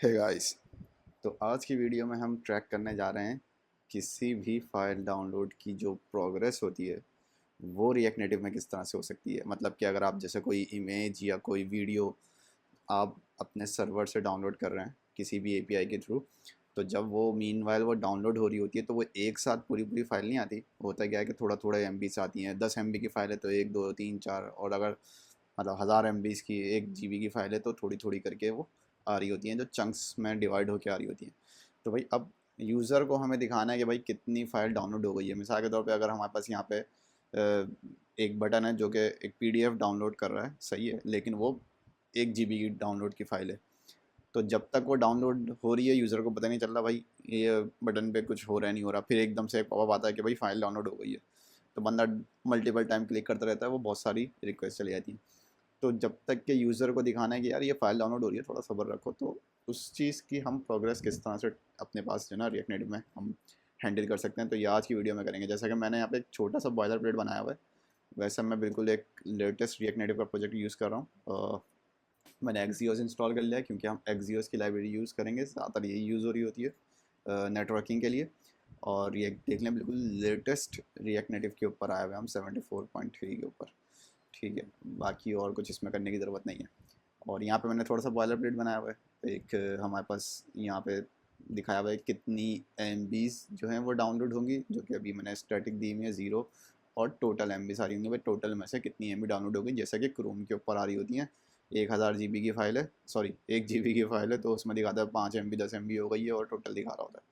Hey guys. तो आज की वीडियो में हम ट्रैक करने जा रहे हैं किसी भी फाइल डाउनलोड की जो प्रोग्रेस होती है वो रिएक्ट नेटिव में किस तरह से हो सकती है। मतलब कि अगर आप जैसे कोई इमेज या कोई वीडियो आप अपने सर्वर से डाउनलोड कर रहे हैं किसी भी एपीआई के थ्रू, तो जब वो मीनवाइल वो डाउनलोड हो रही होती है तो वो एक साथ पूरी पूरी फाइल नहीं आती। होता क्या है कि थोड़ा थोड़ा एम से आती हैं। 10 MB की फ़ाइल है तो 1 2 3 4, और अगर मतलब 1000 MB की 1 GB की फ़ाइल है तो थोड़ी थोड़ी करके वो आ रही होती हैं, जो चंक्स में डिवाइड होकर आ रही होती हैं। तो भाई अब यूज़र को हमें दिखाना है कि भाई कितनी फ़ाइल डाउनलोड हो गई है। मिसाल के तौर पे अगर हमारे पास यहाँ पे एक बटन है जो कि एक पीडीएफ डाउनलोड कर रहा है, सही है, लेकिन वो 1 GB की डाउनलोड की फ़ाइल है। तो जब तक वो डाउनलोड हो रही है यूज़र को पता नहीं चल रहा भाई ये बटन पे कुछ हो रहा है नहीं हो रहा, फिर एकदम से एक पॉपअप आता है कि भाई फ़ाइल डाउनलोड हो गई है। तो बंदा मल्टीपल टाइम क्लिक करता रहता है, वो बहुत सारी रिक्वेस्ट चली जाती हैं। तो जब तक के यूज़र को दिखाना है कि यार ये फ़ाइल डाउनलोड हो रही है, थोड़ा सब्र रखो, तो उस चीज़ की हम प्रोग्रेस किस तरह से अपने पास जो है ना रिएक्ट नेटिव में हम हैंडल कर सकते हैं, तो ये आज की वीडियो में करेंगे। जैसा कि मैंने यहाँ पे एक छोटा सा बॉयलर प्लेट बनाया हुआ है, वैसे मैं बिल्कुल एक लेटेस्ट रिएक्ट नेटिव का प्रोजेक्ट यूज़ कर रहा हूँ। मैंने एक्सियोस इंस्टॉल कर लिया है क्योंकि हम एक्सियोस की लाइब्रेरी यूज़ करेंगे, ज़्यादातर यही यूज़ हो रही होती है नेटवर्किंग के लिए। और ये देख लें बिल्कुल लेटेस्ट रिएक्ट नेटिव के ऊपर आए हुए हम 74.3 के ऊपर। ठीक है, बाकी और कुछ इसमें करने की ज़रूरत नहीं है। और यहाँ पे मैंने थोड़ा सा बॉयलर प्लेट बनाया हुआ है। एक हमारे पास यहाँ पे दिखाया हुआ है कितनी MBs जो हैं वो डाउनलोड होंगी, जो कि अभी मैंने स्टैटिक दी हुई है 0, और टोटल MB सारी होंगी भाई, टोटल में से कितनी MB डाउनलोड होगी, जैसा कि क्रोम के ऊपर आ रही होती हैं। 1000 GB की फ़ाइल है, सॉरी 1 GB की फ़ाइल है, तो उसमें दिखाता है 5 MB 10 MB हो गई है, और टोटल दिखा रहा होता है।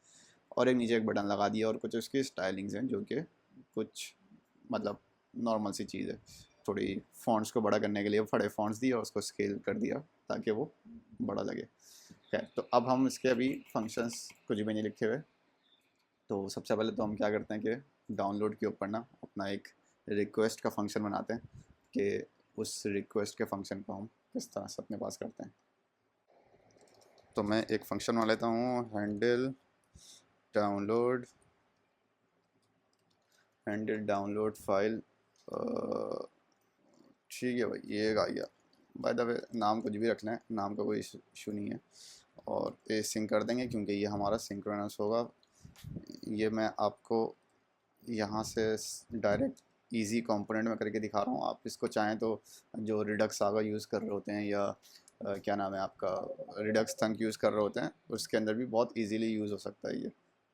और एक नीचे एक बटन लगा दिया, और कुछ उसकी स्टाइलिंग्स हैं जो कि कुछ मतलब नॉर्मल सी चीज़ है। थोड़ी फ़ॉन्ट्स को बड़ा करने के लिए बड़े फ़ॉन्ट्स दिए और उसको स्केल कर दिया ताकि वो बड़ा लगे। खैर, तो अब हम इसके अभी फंक्शंस कुछ भी नहीं लिखे हुए। तो सबसे पहले तो हम क्या करते हैं कि डाउनलोड के ऊपर ना अपना एक रिक्वेस्ट का फंक्शन बनाते हैं कि उस रिक्वेस्ट के फंक्शन को हम किस तरह से अपने पास करते हैं। तो मैं एक फंक्शन बना लेता हूँ, डाउनलोड हैंडल डाउनलोड फाइल। ठीक है भाई, ये आ गया। बाय द वे नाम कुछ भी रख लें, नाम का कोई इशू नहीं है। और ये सिंक कर देंगे क्योंकि ये हमारा सिंक्रोनस होगा। ये मैं आपको यहाँ से डायरेक्ट इजी कंपोनेंट में करके दिखा रहा हूँ। आप इसको चाहें तो जो रिडक्स सागा यूज़ कर रहे होते हैं, या क्या नाम है आपका, रिडक्स थंक यूज़ कर रहे होते हैं, उसके अंदर भी बहुत इजीली यूज़ हो सकता है ये।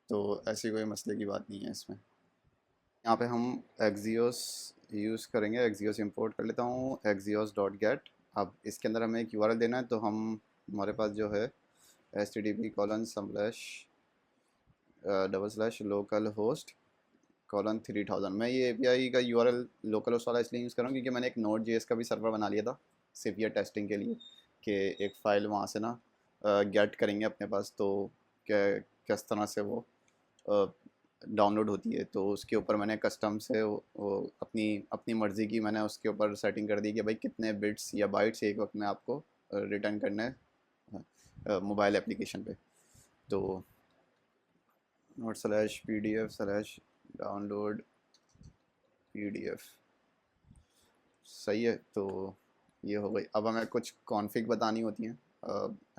तो ऐसी कोई मसले की बात नहीं है इसमें। यहाँ पे हम एक्सियोस यूज़ करेंगे, एक्सियोस इंपोर्ट कर लेता हूँ, एक्सियोस डॉट गेट। अब इसके अंदर हमें एक यूआरएल देना है, तो हम हमारे पास जो है http://localhost:3000। मैं ये एपीआई का यूआरएल लोकल होस्ट वाला इसलिए यूज़ कर रहा हूँ क्योंकि मैंने एक नोड जेएस का भी सर्वर बना लिया था सिवियर टेस्टिंग के लिए, कि एक फ़ाइल वहाँ से ना गेट करेंगे अपने पास, तो क्या किस तरह से वो डाउनलोड होती है। तो उसके ऊपर मैंने कस्टम से वो अपनी अपनी मर्ज़ी की मैंने उसके ऊपर सेटिंग कर दी कि भाई कितने बिट्स या बाइट्स एक वक्त में आपको रिटर्न करना है मोबाइल एप्लीकेशन पे। तो node/pdf/download pdf, सही है। तो ये हो गई। अब हमें कुछ कॉन्फ़िग बतानी होती हैं,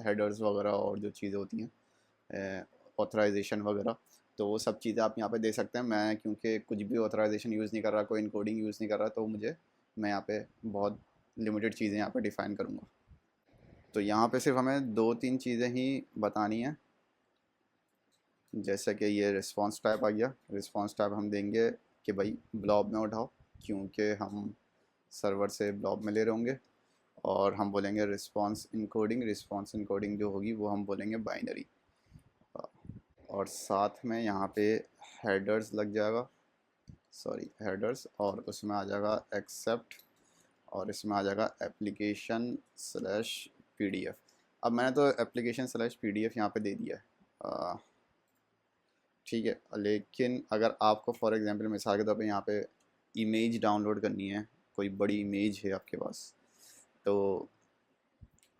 हेडर्स वगैरह और जो चीज़ें होती हैं, ऑथराइजेशन वगैरह। तो वो सब चीज़ें आप यहाँ पे दे सकते हैं। मैं क्योंकि कुछ भी ऑथराइजेशन यूज़ नहीं कर रहा, कोई इनकोडिंग यूज़ नहीं कर रहा, तो मैं यहाँ पे बहुत लिमिटेड चीज़ें यहाँ पे डिफ़ाइन करूँगा। तो यहाँ पे सिर्फ हमें 2 3 चीज़ें ही बतानी हैं। जैसे कि ये रिस्पांस टाइप आ गया, रिस्पांस टाइप हम देंगे कि भाई ब्लॉब में उठाओ, क्योंकि हम सर्वर से ब्लॉब में ले रहे होंगे। और हम बोलेंगे रिस्पांस इनकोडिंग जो होगी वो हम बोलेंगे बाइनरी। और साथ में यहाँ पे हेडर्स लग जाएगा, सॉरी हेडर्स, और उसमें आ जाएगा एक्सेप्ट, और इसमें आ जाएगा एप्लीकेशन/पीडीएफ। अब मैंने तो एप्लीकेशन/पीडीएफ यहाँ पे दे दिया है, ठीक है। लेकिन अगर आपको फॉर एग्जांपल मिसाल के तौर पे यहाँ पे इमेज डाउनलोड करनी है, कोई बड़ी इमेज है आपके पास, तो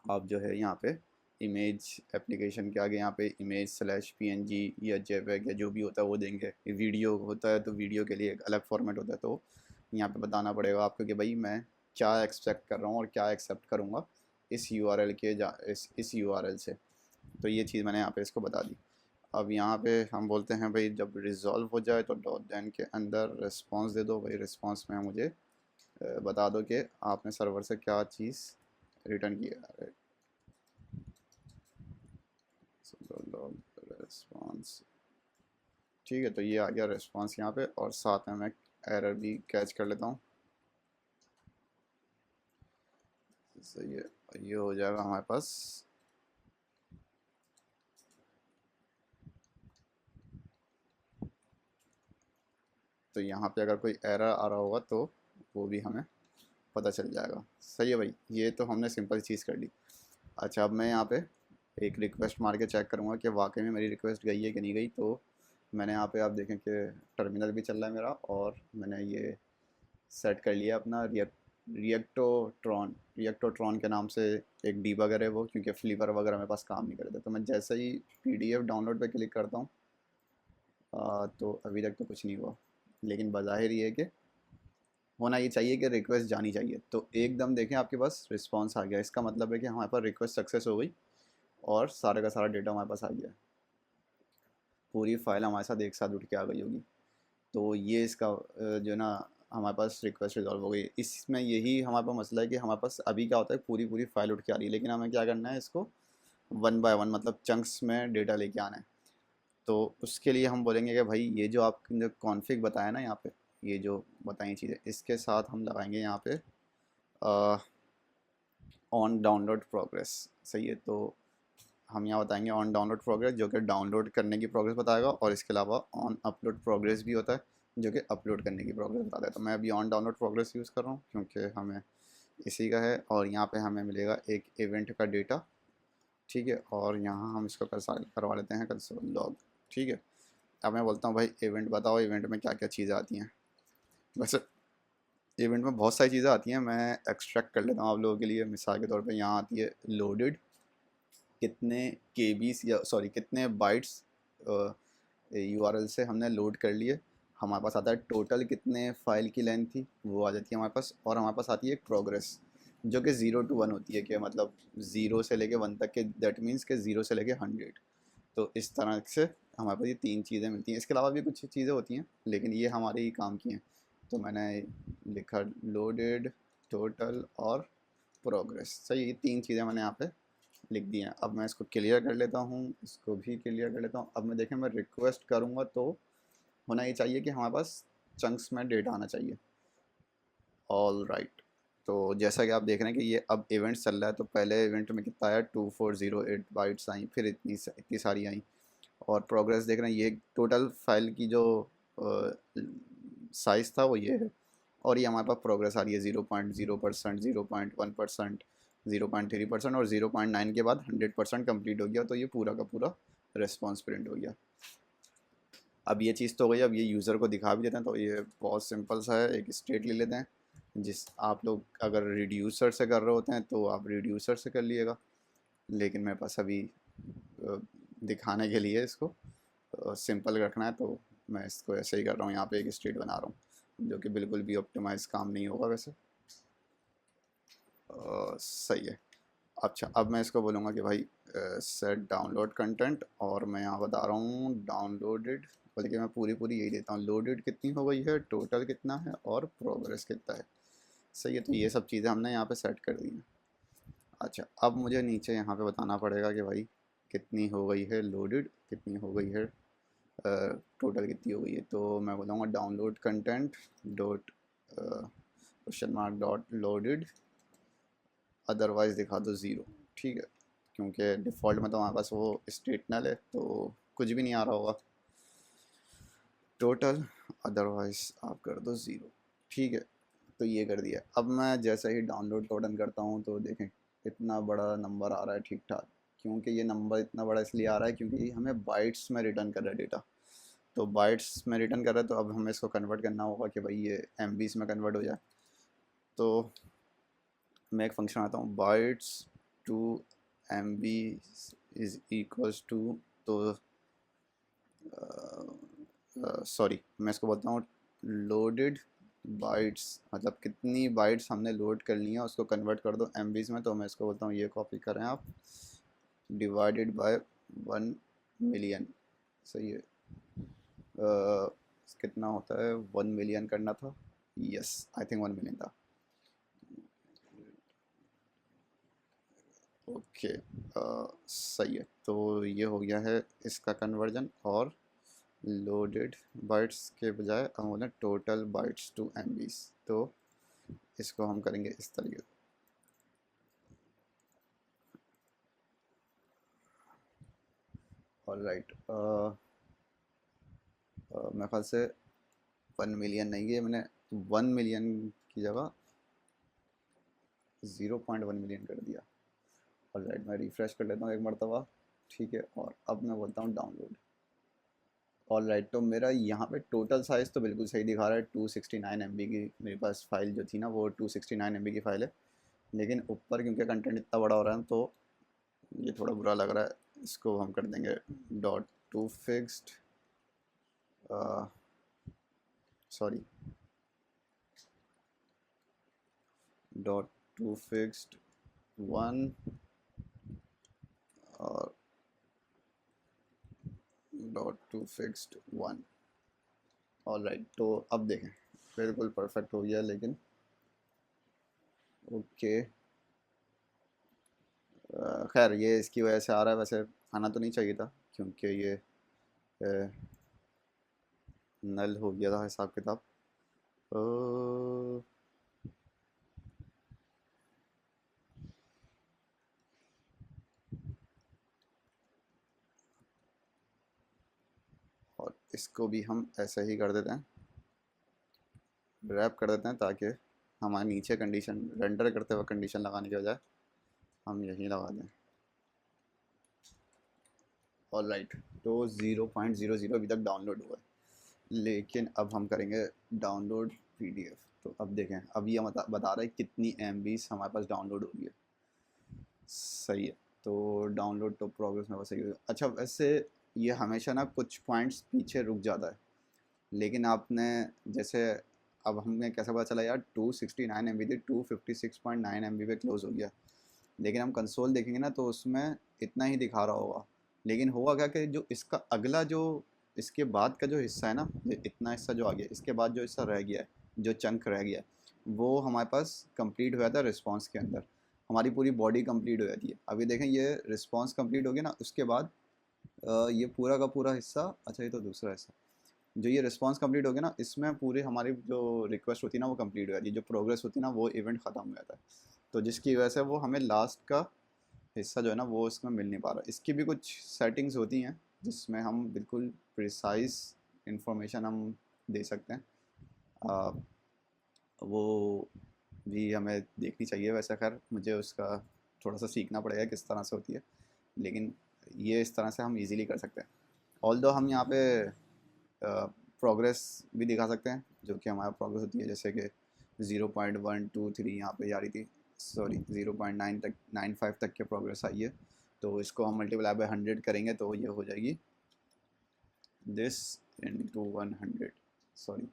आप जो है यहाँ पे इमेज एप्लीकेशन के आगे यहाँ पे इमेज/png या जेपीईजी या जो भी होता है वो देंगे। वीडियो होता है तो वीडियो के लिए एक अलग फॉर्मेट होता है, तो यहाँ पे बताना पड़ेगा आपको कि भाई मैं क्या एक्सपेक्ट कर रहा हूँ और क्या एक्सेप्ट करूँगा इस यूआरएल के इस यूआरएल से। तो ये चीज़ मैंने यहाँ पे इसको बता दी। अब यहाँ पे हम बोलते हैं भाई जब रिज़ॉल्व हो जाए तो डॉट देन के अंदर रिस्पांस दे दो। भाई रिस्पांस में मुझे बता दो कि आपने सर्वर से क्या चीज़ रिटर्न किया। रिस्पांस, ठीक है, तो ये आ गया रिस्पांस यहाँ पे, और साथ में मैं एरर भी कैच कर लेता हूँ। सही है, ये हो जाएगा हमारे पास। तो यहाँ पे अगर कोई एरर आ रहा होगा तो वो भी हमें पता चल जाएगा। सही है भाई, ये तो हमने सिंपल चीज़ कर ली। अच्छा, अब मैं यहाँ पे एक रिक्वेस्ट मार के चेक करूँगा कि वाकई में मेरी रिक्वेस्ट गई है कि नहीं गई। तो मैंने यहाँ पे आप देखें कि टर्मिनल भी चल रहा है मेरा, और मैंने ये सेट कर लिया अपना रिएक्टोट्रॉन के नाम से एक डीबगर है वो, क्योंकि फ्लीवर वगैरह मेरे पास काम नहीं करता। तो मैं जैसे ही पीडीएफ डाउनलोड पे क्लिक करता हूँ तो अभी तक तो कुछ नहीं हुआ, लेकिन बज़ाहिर ये है कि होना ये चाहिए कि रिक्वेस्ट जानी चाहिए। तो एकदम देखें आपके पास रिस्पांस आ गया, इसका मतलब है कि हमारे पास रिक्वेस्ट सक्सेस हो गई और सारा का सारा डेटा हमारे पास आ गया, पूरी फाइल हमारे साथ एक साथ उठ के आ गई होगी। तो ये इसका जो ना हमारे पास रिक्वेस्ट रिजॉल्व हो गई। इसमें यही हमारे पास मसला है कि हमारे पास अभी क्या होता है, पूरी पूरी फाइल उठ के आ रही है, लेकिन हमें क्या करना है, इसको वन बाय वन मतलब चंक्स में डेटा लेके आना है। तो उसके लिए हम बोलेंगे कि भाई ये जो आपने जो कॉन्फ़िग बताया ना यहाँ पे, ये जो बताई चीज़ें, इसके साथ हम लगाएंगे यहाँ पे ऑन डाउनलोड प्रोग्रेस। सही है, तो हम यहाँ बताएंगे ऑन डाउनलोड प्रोग्रेस, जो कि डाउनलोड करने की प्रोग्रेस बताएगा, और इसके अलावा ऑन अपलोड प्रोग्रेस भी होता है जो कि अपलोड करने की प्रोग्रेस बताता है। तो मैं अभी ऑन डाउनलोड प्रोग्रेस यूज़ कर रहा हूँ क्योंकि हमें इसी का है, और यहाँ पे हमें मिलेगा एक इवेंट का डेटा। ठीक है, और यहाँ हम इसको करवा लेते हैं कंसोल लॉग। ठीक है, अब मैं बोलता हूँ भाई इवेंट बताओ, इवेंट में क्या क्या चीज़ें आती हैं। वैसे इवेंट में बहुत सारी चीज़ें आती हैं, मैं एक्सट्रैक्ट कर लेता हूँ आप लोगों के लिए। मिसाल के तौर पे यहाँ आती है लोडेड, कितने केबीस या सॉरी कितने बाइट्स यूआरएल से हमने लोड कर लिए। हमारे पास आता है टोटल कितने फ़ाइल की लेंथ थी, वो आ जाती है हमारे पास। और हमारे पास आती है एक प्रोग्रेस जो कि 0 to 1 होती है, कि मतलब 0 से लेके 1 तक के, दैट मीन्स के 0 से लेके 100। तो इस तरह से हमारे पास ये तीन चीज़ें मिलती हैं। इसके अलावा भी कुछ चीज़ें होती हैं, लेकिन ये हमारे ही काम की हैं। तो मैंने लिखा लोडेड, टोटल और प्रोग्रेस। सही, ये तीन चीज़ें मैंने यहाँ पे लिख दी हैं। अब मैं इसको क्लियर कर लेता हूँ, इसको भी क्लियर कर लेता हूँ। अब मैं देखें, मैं रिक्वेस्ट करूँगा तो होना ये चाहिए कि हमारे पास चंक्स में डेटा आना चाहिए। ऑल राइट, तो जैसा कि आप देख रहे हैं कि ये अब इवेंट चल रहा है। तो पहले इवेंट में कितना आया, 2408 बाइट्स आई, फिर इतनी सारी आई। और प्रोग्रेस देख रहे हैं, ये टोटल फाइल की जो साइज़ था वो ये है। और ये हमारे पास प्रोग्रेस आ रही है 0.0%, 0.1%, 0.3%, और 0.9 के बाद 100% कंप्लीट हो गया। तो ये पूरा का पूरा रिस्पॉन्स प्रिंट हो गया। अब ये चीज़ तो हो गई, अब ये यूज़र को दिखा भी देते हैं। तो ये बहुत सिंपल सा है, एक स्टेट ले लेते हैं। जिस आप लोग अगर रिड्यूसर से कर रहे होते हैं तो आप रिड्यूसर से कर लीजिएगा, लेकिन मेरे पास अभी दिखाने के लिए इसको सिंपल रखना है, तो मैं इसको ऐसे ही कर रहा हूँ। यहाँ पे एक स्टेट बना रहा हूँ जो कि बिल्कुल भी ऑप्टिमाइज काम नहीं होगा वैसे। सही है। अच्छा, अब मैं इसको बोलूँगा कि भाई सेट डाउनलोड कंटेंट, और मैं यहाँ बता रहा हूँ डाउनलोडेड, बल्कि मैं पूरी पूरी यही देता हूँ, लोडेड कितनी हो गई है, टोटल कितना है, और प्रोग्रेस कितना है। सही है, तो ये सब चीज़ें हमने यहाँ पे सेट कर दी हैं। अच्छा, अब मुझे नीचे यहाँ पे बताना पड़ेगा कि भाई कितनी हो गई है लोडेड, कितनी हो गई है टोटल, कितनी हो गई है। तो मैं बोलूँगा download content dot question mark dot loaded, otherwise दिखा दो ज़ीरो। ठीक है, क्योंकि डिफ़ॉल्ट में तो हमारे पास वो स्टेटनल है, तो कुछ भी नहीं आ रहा होगा। टोटल, अदरवाइज़ आप कर दो ज़ीरो। ठीक है, तो ये कर दिया। अब मैं जैसे ही डाउनलोड का बटन करता हूँ तो देखें इतना बड़ा नंबर आ रहा है ठीक ठाक। क्योंकि ये नंबर इतना बड़ा इसलिए आ रहा है क्योंकि हमें बाइट्स में रिटर्न कर रहा है डेटा। तो बाइट्स में रिटर्न कर रहा है, तो अब हमें इसको कन्वर्ट करना होगा कि भाई ये एमबीज़ में कन्वर्ट हो जाए। तो मैं एक फंक्शन आता हूँ, bytes to M B is equals to, तो सॉरी मैं इसको बोलता हूँ लोडेड बाइट्स, मतलब कितनी बाइट्स हमने लोड कर ली हैं उसको कन्वर्ट कर दो एमबीज़ में। तो मैं इसको बोलता हूँ, ये कॉपी करें आप, डिवाइडेड बाय 1 मिलियन, सही है। कितना होता है, 1 मिलियन करना था, यस आई थिंक 1 मिलियन था। ओके सही है। तो ये हो गया है इसका कन्वर्जन, और लोडेड बाइट्स के बजाय हम बोलें टोटल बाइट्स टू MBs, तो इसको हम करेंगे इस तरीके से। ऑलराइट, मेरे ख्याल से 1 मिलियन नहीं है, मैंने 1 मिलियन की जगह 0.1 मिलियन कर दिया। ऑलराइट, मैं रिफ्रेश कर लेता हूँ एक मरतबा, ठीक है, और अब मैं बोलता हूँ डाउनलोड। ऑलराइट, तो मेरा यहाँ पे टोटल साइज़ तो बिल्कुल सही दिखा रहा है, 269 MB की मेरे पास फाइल जो थी ना, वो 269 MB की फ़ाइल है। लेकिन ऊपर क्योंकि कंटेंट इतना बड़ा हो रहा है तो ये थोड़ा बुरा लग रहा है। इसको हम कर देंगे .2fixed, सॉरी .2fixed1 और .2fixed1। ऑलराइट, तो अब देखें बिल्कुल परफेक्ट हो गया, लेकिन ओके खैर ये इसकी वजह से आ रहा है, वैसे आना तो नहीं चाहिए था क्योंकि ये नल हो गया था हिसाब किताब। और इसको भी हम ऐसे ही कर देते हैं, रैप कर देते हैं, ताकि हमारे नीचे कंडीशन रेंडर करते हुए कंडीशन लगाने के बजाय हम यही लगा दें। ऑलराइट, तो 0.00 अभी तक डाउनलोड हुआ है, लेकिन अब हम करेंगे डाउनलोड PDF। तो अब देखें, अब ये बता रहा है कितनी MBs हमारे पास डाउनलोड हो रही है। सही है, तो डाउनलोड तो प्रोग्रेस में बस सही है। अच्छा, वैसे ये हमेशा ना कुछ पॉइंट्स पीछे रुक जाता है, लेकिन आपने जैसे अब हमें कैसा पता चला यार, 269 MB थी, 256.9 MB पे क्लोज हो गया। लेकिन हम कंसोल देखेंगे ना तो उसमें इतना ही दिखा रहा होगा, लेकिन होगा क्या कि जो इसका अगला जो इसके बाद का जो हिस्सा है ना, इतना हिस्सा जो आ गया, इसके बाद जो हिस्सा रह गया है, जो चंक रह गया है, वो हमारे पास कंप्लीट हुआ था रिस्पांस के अंदर। हमारी पूरी बॉडी कंप्लीट हो जाती है। अभी देखें ये रिस्पांस कंप्लीट हो गया ना, उसके बाद ये पूरा का पूरा हिस्सा, अच्छा ये तो दूसरा हिस्सा, जो ये रिस्पांस कंप्लीट हो गया ना, इसमें पूरी हमारी जो रिक्वेस्ट होती है ना वो कंप्लीट हो जाती है, जो प्रोग्रेस होती है ना वो इवेंट ख़त्म हो जाता है। तो जिसकी वजह से वो हमें लास्ट का हिस्सा जो है ना वो इसमें मिल नहीं पा रहा। इसकी भी कुछ सेटिंग्स होती हैं जिसमें हम बिल्कुल प्रिसाइज इंफॉर्मेशन हम दे सकते हैं, आ, वो भी हमें देखनी चाहिए। वैसे खैर मुझे उसका थोड़ा सा सीखना पड़ेगा किस तरह से होती है, लेकिन ये इस तरह से हम इजीली कर सकते हैं। ऑल्दो हम यहाँ पे प्रोग्रेस भी दिखा सकते हैं, जो कि हमारा प्रोग्रेस होती है, जैसे कि 0.123 यहाँ पे जा रही थी, सॉरी 0.9 तक 95 तक के प्रोग्रेस आई है। तो इसको हम मल्टीप्लाई बाय 100 करेंगे तो ये हो जाएगी दिस इनटू 100, सॉरी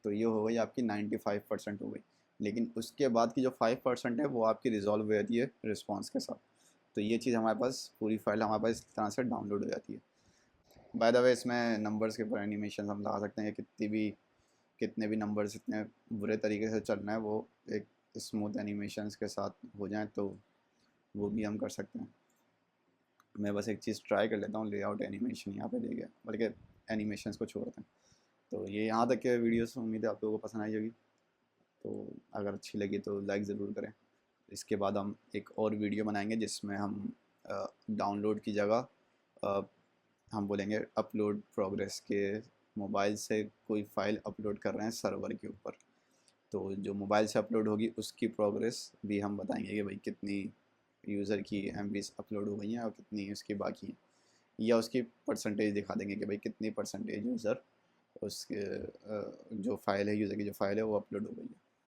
तो ये हो गई आपकी 95% हो गई। लेकिन उसके बाद की जो 5% है वो आपकी रिजॉल्व हो जाती है रिस्पॉन्स के साथ। तो ये चीज़ हमारे पास पूरी फाइल हमारे पास इस तरह से डाउनलोड हो जाती है। बाय द वे इसमें नंबर्स के ऊपर एनिमेशन हम लगा सकते हैं, कितने भी नंबर्स इतने बुरे तरीके से चलना है वो एक स्मूथ एनिमेशंस के साथ हो जाए तो वो भी हम कर सकते हैं। मैं बस एक चीज़ ट्राई कर लेता हूँ, लेआउट एनिमेशन यहाँ पे दे गया, बल्कि एनिमेशंस को छोड़ते हैं। तो ये यहाँ तक के वीडियोस उम्मीद है आप लोगों को पसंद आई होगी, तो अगर अच्छी लगी तो लाइक ज़रूर करें। इसके बाद हम एक और वीडियो बनाएंगे जिसमें हम डाउनलोड की जगह हम बोलेंगे अपलोड प्रोग्रेस के, मोबाइल से कोई फ़ाइल अपलोड कर रहे हैं सर्वर के ऊपर, तो जो मोबाइल से अपलोड होगी उसकी प्रोग्रेस भी हम बताएंगे कि भाई कितनी यूज़र की MBs अपलोड हो गई हैं और कितनी उसकी बाकी हैं, या उसकी परसेंटेज दिखा देंगे कि भाई कितनी परसेंटेज यूज़र उसके जो फ़ाइल है, यूज़र की जो फ़ाइल है वो अपलोड हो गई है।